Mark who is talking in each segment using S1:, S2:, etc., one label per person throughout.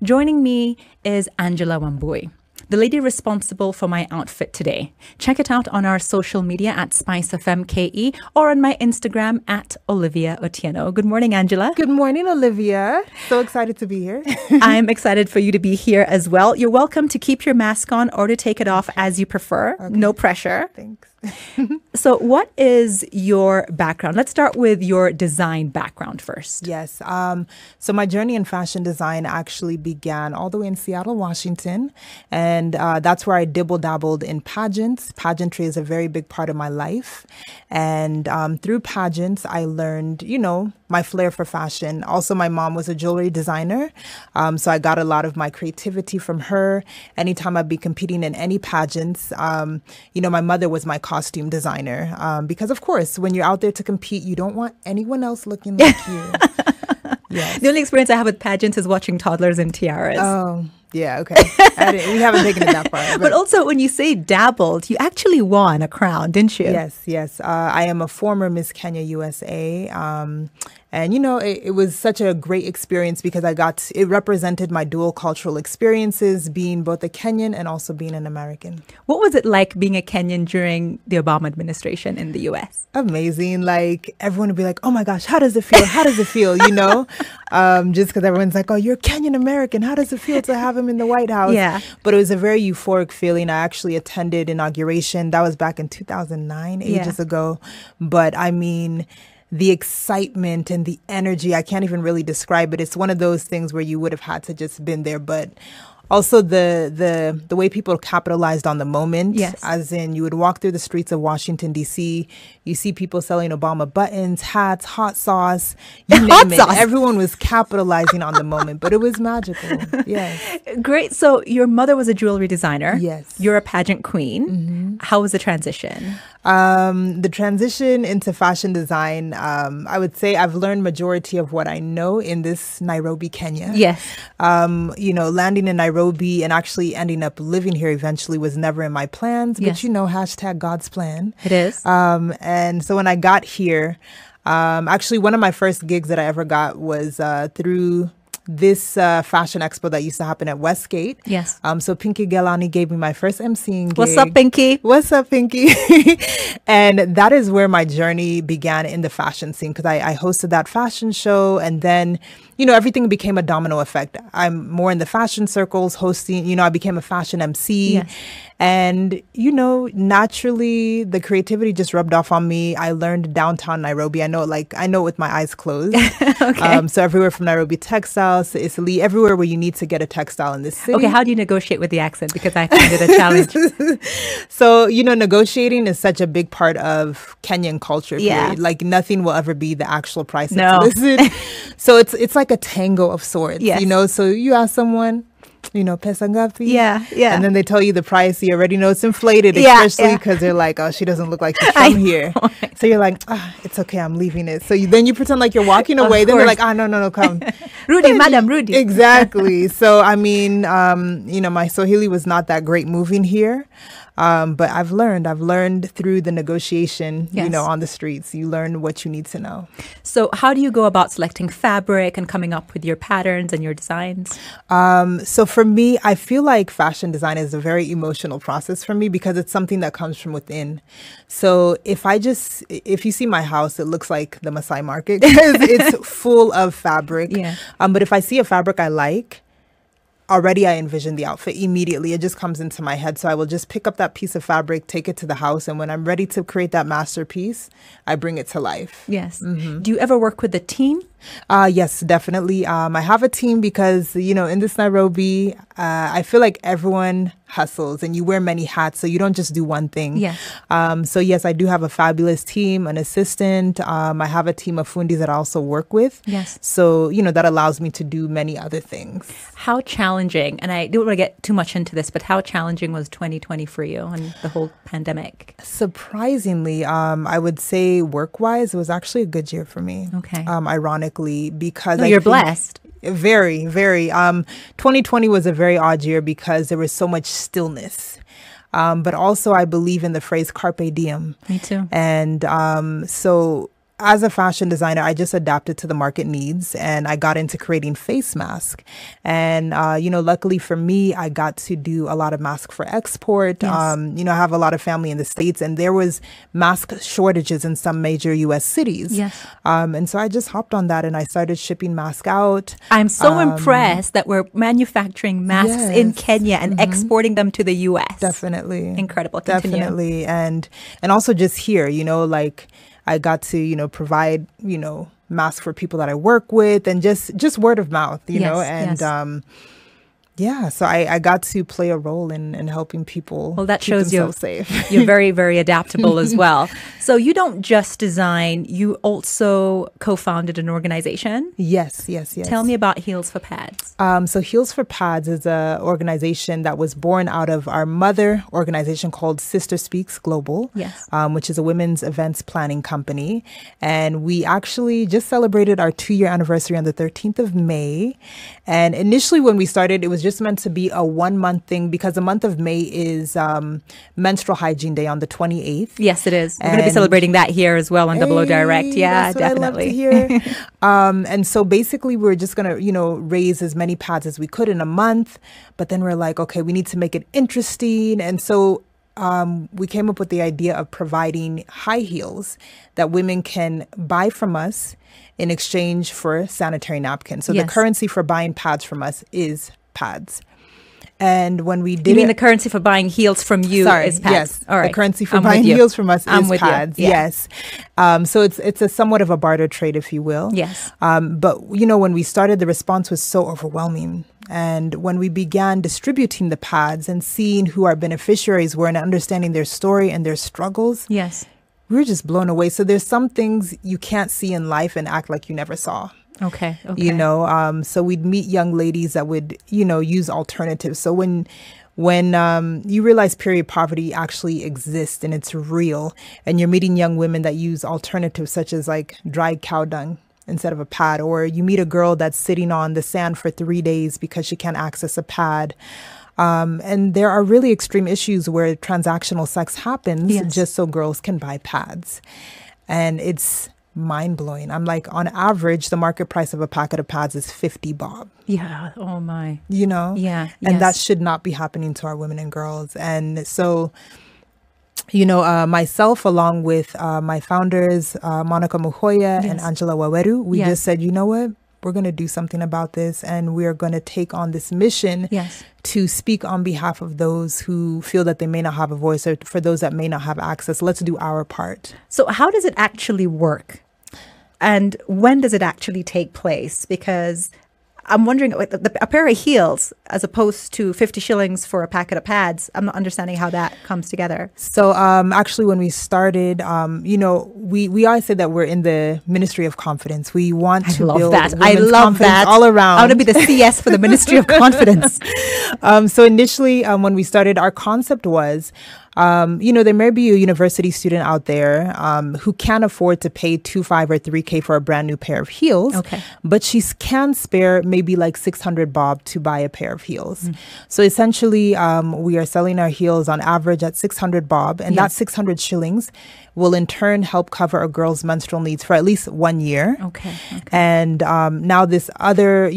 S1: Joining me is Angela Wambui, the lady responsible for my outfit today. Check it out on our social media at SpiceFMKE or on my Instagram at Olivia Otieno. Good morning, Angela.
S2: Good morning, Olivia. So excited to be here.
S1: I'm excited for you to be here as well. You're welcome to keep your mask on or to take it off as you prefer. Okay. No pressure.
S2: Thanks.
S1: So what is your background? Let's start with your design background first.
S2: Yes. So my journey in fashion design actually began all the way in Seattle, Washington. And that's where I dibble-dabbled in pageants. Pageantry is a very big part of my life. And through pageants, I learned, my flair for fashion. Also, my mom was a jewelry designer. So I got a lot of my creativity from her. Anytime I'd be competing in any pageants, my mother was my costume designer. Because, of course, when you're out there to compete, you don't want anyone else looking like you.
S1: Yes. The only experience I have with pageants is watching toddlers in tiaras.
S2: Oh, yeah, okay. We haven't taken it that far.
S1: But also, when you say dabbled, you actually won a crown, didn't you?
S2: Yes. I am a former Miss Kenya USA. And, it was such a great experience because it represented my dual cultural experiences, being both a Kenyan and also being an American.
S1: What was it like being a Kenyan during the Obama administration in the U.S.?
S2: Amazing. Like, everyone would be like, oh my gosh, how does it feel? How does it feel? Just because everyone's like, oh, you're Kenyan American. How does it feel to have him in the White House?
S1: Yeah.
S2: But it was a very euphoric feeling. I actually attended inauguration. That was back in 2009, ages ago. But I mean, the excitement and the energy, I can't even really describe it. It's one of those things where you would have had to just been there. But also the way people capitalized on the moment,
S1: yes.
S2: As in you would walk through the streets of Washington, D.C., you see people selling Obama buttons, hats, hot sauce, you name it. Everyone was capitalizing on the moment, but it was magical. Yes.
S1: Great. So your mother was a jewelry designer.
S2: Yes.
S1: You're a pageant queen. Mm-hmm. How was the transition?
S2: The transition into fashion design, I would say I've learned majority of what I know in this Nairobi, Kenya.
S1: Yes.
S2: Landing in Nairobi and actually ending up living here eventually was never in my plans, but
S1: yes.
S2: #, God's plan.
S1: It is.
S2: And so when I got here, actually one of my first gigs that I ever got was through this fashion expo that used to happen at Westgate.
S1: Yes.
S2: So Pinky Gelani gave me my first emceeing gig.
S1: What's up, Pinky?
S2: What's up, Pinky? And that is where my journey began in the fashion scene because I hosted that fashion show and then, everything became a domino effect. I'm more in the fashion circles hosting, I became a fashion MC.
S1: Yes.
S2: And, naturally the creativity just rubbed off on me. I learned downtown Nairobi. I know it with my eyes closed.
S1: Okay.
S2: So everywhere from Nairobi textiles to Isili, everywhere where you need to get a textile in this city.
S1: Okay, how do you negotiate with the accent? Because I find it a challenge.
S2: So, negotiating is such a big part of Kenyan culture.
S1: Yeah.
S2: Like nothing will ever be the actual price
S1: No.
S2: that's listed. So it's like a tango of sorts,
S1: yes.
S2: So you ask someone, pesa ngapi?
S1: Yeah.
S2: And then they tell you the price. You already know it's inflated,
S1: Yeah,
S2: especially because they're like, oh, she doesn't look like she's
S1: I
S2: from here.
S1: know.
S2: So you're like, it's okay, I'm leaving it. So then you pretend like you're walking away. Then they're like, no, come.
S1: Rudy, Madam Rudy.
S2: Exactly. So, I mean, my Swahili was not that great moving here. But I've learned through the negotiation,
S1: yes.
S2: On the streets, you learn what you need to know.
S1: So how do you go about selecting fabric and coming up with your patterns and your designs?
S2: So for me, I feel like fashion design is a very emotional process for me because it's something that comes from within. So if you see my house, it looks like the Maasai market because it's full of fabric.
S1: Yeah.
S2: But if I see a fabric I like, already I envision the outfit immediately. It just comes into my head. So I will just pick up that piece of fabric, take it to the house. And when I'm ready to create that masterpiece, I bring it to life.
S1: Yes.
S2: Mm-hmm.
S1: Do you ever work with a team?
S2: Yes, definitely. I have a team because, in this Nairobi, I feel like everyone hustles and you wear many hats. So you don't just do one thing.
S1: Yes.
S2: So yes, I do have a fabulous team, an assistant. I have a team of fundis that I also work with.
S1: Yes.
S2: So, that allows me to do many other things.
S1: How challenging, and I don't want to get too much into this, but how challenging was 2020 for you and the whole pandemic?
S2: Surprisingly, I would say work-wise, it was actually a good year for me.
S1: Okay.
S2: Ironically, because
S1: you're blessed.
S2: Very, very. 2020 was a very odd year because there was so much stillness. But also I believe in the phrase carpe diem.
S1: Me too.
S2: And so as a fashion designer, I just adapted to the market needs, and I got into creating face masks. And, luckily for me, I got to do a lot of masks for export.
S1: Yes.
S2: I have a lot of family in the States, and there was mask shortages in some major U.S. cities.
S1: Yes.
S2: And so I just hopped on that and I started shipping masks out.
S1: I'm so impressed that we're manufacturing masks in Kenya and exporting them to the U.S.
S2: Definitely.
S1: Incredible. Continue.
S2: Definitely. And also just here, I got to, provide, masks for people that I work with, and just word of mouth, know, and so I got to play a role in helping people.
S1: Well, that
S2: keep
S1: shows
S2: themselves safe.
S1: you're very, very adaptable as well. So you don't just design, you also co-founded an organization.
S2: Yes.
S1: Tell me about Heels for Pads.
S2: So Heels for Pads is an organization that was born out of our mother organization called Sister Speaks Global, which is a women's events planning company. And we actually just celebrated our 2-year anniversary on the 13th of May. And initially when we started, it was just meant to be a 1-month thing, because the month of May is Menstrual Hygiene Day on the 28th.
S1: Yes, it is. We're going to be celebrating that here as well on Double O Direct. Yeah,
S2: that's
S1: definitely.
S2: What I love to hear. And so basically we were just going to, raise as many pads as we could in a month. But then we're like, okay, we need to make it interesting. And so we came up with the idea of providing high heels that women can buy from us in exchange for sanitary napkins. So the currency for buying pads from us is pads. And when we did
S1: the currency for buying heels from you is pads?
S2: Yes.
S1: All right.
S2: The currency for buying heels from us is pads.
S1: Yeah.
S2: Yes. So it's a somewhat of a barter trade, if you will.
S1: Yes.
S2: But, when we started, the response was so overwhelming. And when we began distributing the pads and seeing who our beneficiaries were and understanding their story and their struggles, we were just blown away. So there's some things you can't see in life and act like you never saw.
S1: Okay.
S2: So we'd meet young ladies that would, use alternatives. So when you realize period poverty actually exists and it's real, and you're meeting young women that use alternatives such as like dried cow dung instead of a pad, or you meet a girl that's sitting on the sand for 3 days because she can't access a pad. And there are really extreme issues where transactional sex happens just so girls can buy pads. And it's mind-blowing. I'm like, on average, the market price of a packet of pads is 50 bob.
S1: Yeah. Oh my.
S2: Yeah. And that should not be happening to our women and girls. And so, myself, along with my founders, Monica Muhoya and Angela Waweru, we just said, you know what? We're going to do something about this, and we are going to take on this mission to speak on behalf of those who feel that they may not have a voice, or for those that may not have access. Let's do our part.
S1: So how does it actually work? And when does it actually take place? Because I'm wondering, a pair of heels as opposed to 50 shillings for a packet of pads, I'm not understanding how that comes together.
S2: So actually, when we started, we always say that we're in the Ministry of Confidence. We want to build women's confidence all around.
S1: I want to be the CS for the Ministry of Confidence.
S2: So initially, when we started, our concept was, there may be a university student out there who can't afford to pay $2,500 or $3,000 for a brand new pair of heels, but she can spare maybe like 600 bob to buy a pair of heels. So essentially, we are selling our heels on average at 600 bob, and that 600 shillings will in turn help cover a girl's menstrual needs for at least 1 year. And now this other,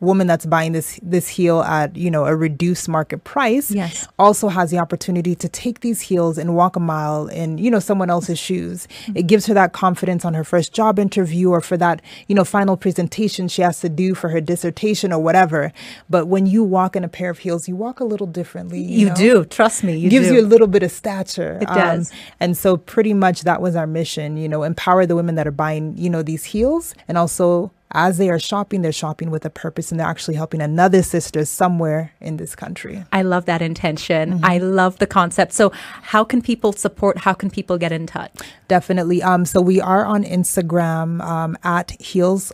S2: woman that's buying this heel at a reduced market price also has the opportunity to take these heels and walk a mile in someone else's shoes. It gives her that confidence on her first job interview, or for that final presentation she has to do for her dissertation or whatever. But when you walk in a pair of heels, you walk a little differently.
S1: You do, trust me.
S2: It gives you a little bit of stature.
S1: It does.
S2: And so pretty much that was our mission. Empower the women that are buying these heels, and also, as they are shopping, they're shopping with a purpose, and they're actually helping another sister somewhere in this country.
S1: I love that intention. I love the concept. So how can people support? How can people get in touch?
S2: Definitely. So we are on Instagram at Heels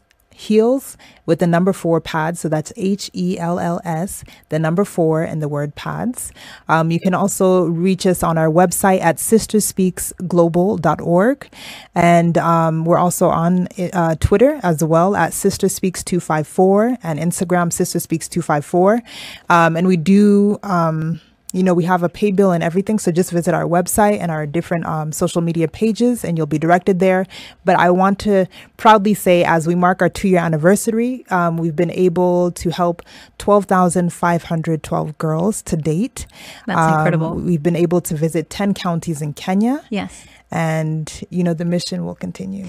S2: with the number 4 pads. So that's HELLS, the number 4 and the word pads. You can also reach us on our website at sisterspeaksglobal.org. And we're also on Twitter as well at SisterSpeaks254, and Instagram SisterSpeaks254. And we do We have a pay bill and everything. So just visit our website and our different social media pages and you'll be directed there. But I want to proudly say, as we mark our 2-year anniversary, we've been able to help 12,512 girls to date.
S1: That's incredible.
S2: We've been able to visit 10 counties in Kenya.
S1: Yes.
S2: And, the mission will continue.